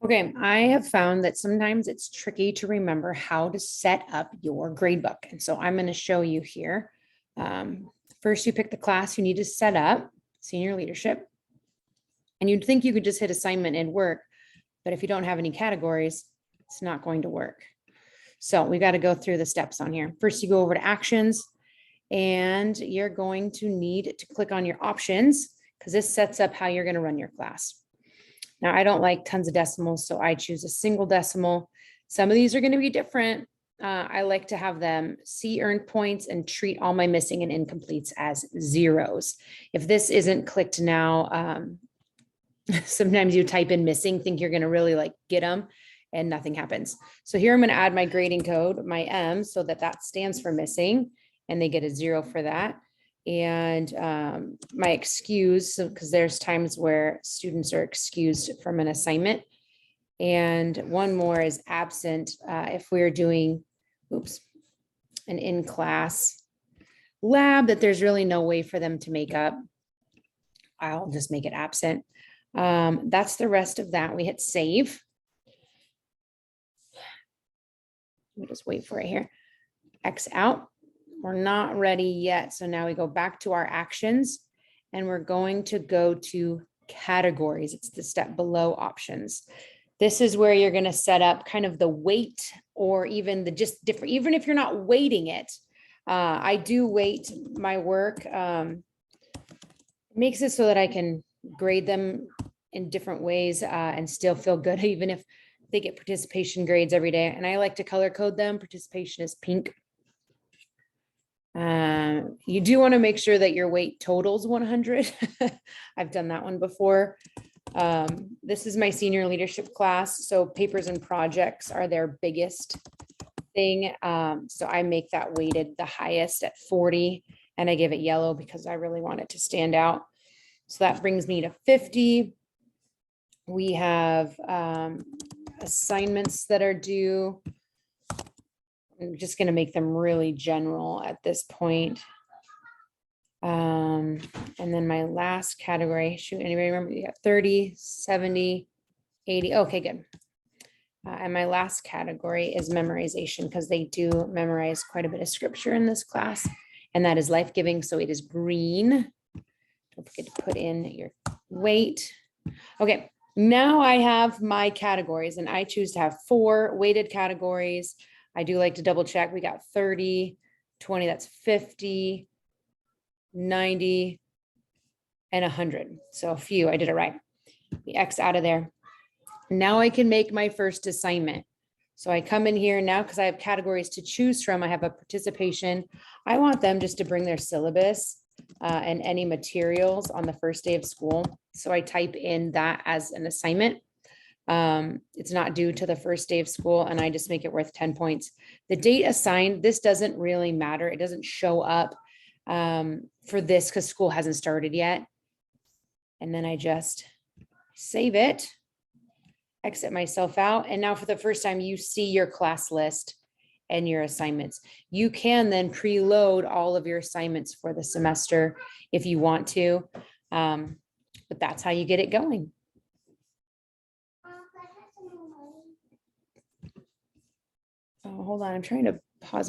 Okay, I have found that sometimes it's tricky to remember how to set up your gradebook. And so I'm going to show you here. First, you pick the class you need to set up, senior leadership. And you'd think you could just hit assignment and work, but if you don't have any categories, it's not going to work. So we got to go through the steps on here. First, you go over to actions, and you're going to need to click on your options because this sets up how you're going to run your class. Now, I don't like tons of decimals, so I choose a single decimal. Some of these are going to be different. I like to have them see earned points and treat all my missing and incompletes as zeros. If this isn't clicked now, sometimes you type in missing, think you're going to really like get them, and nothing happens. So here I'm going to add my grading code, my M, so that stands for missing, and they get a 0 for that. And my excuse, because there's times where students are excused from an assignment. And one more is absent if we're doing, an in-class lab that there's really no way for them to make up. I'll just make it absent. That's the rest of that. We hit save. Let me just wait for it here. X out. We're not ready yet. So now we go back to our actions and we're going to go to categories. It's the step below options. This is where you're going to set up kind of the weight or even the just different, even if you're not weighting it. I do weight my work. It makes it so that I can grade them in different ways and still feel good, even if they get participation grades every day. And I like to color code them. Participation is pink. You do want to make sure that your weight totals 100. I've done that one before. This is my senior leadership class. So papers and projects are their biggest thing. So I make that weighted the highest at 40 and I give it yellow because I really want it to stand out. So that brings me to 50. We have assignments that are due. I'm just going to make them really general at this point. And then my last category, shoot, anybody remember? You got 30, 70, 80. Okay, good. And my last category is memorization because they do memorize quite a bit of scripture in this class, and that is life-giving. So it is green. Don't forget to put in your weight. Okay, now I have my categories and I choose to have 4 weighted categories. I do like to double check. We got 30, 20, that's 50, 90, and 100. So a few, I did it right. The X out of there. Now I can make my first assignment. So I come in here now because I have categories to choose from. I have a participation. I want them just to bring their syllabus and any materials on the first day of school. So I type in that as an assignment. It's not due to the first day of school and I just make it worth 10 points. The date assigned, this doesn't really matter. It doesn't show up for this because school hasn't started yet. And then I just save it, exit myself out. And now for the first time, you see your class list and your assignments. You can then preload all of your assignments for the semester if you want to. But that's how you get it going. Oh, hold on, I'm trying to pause.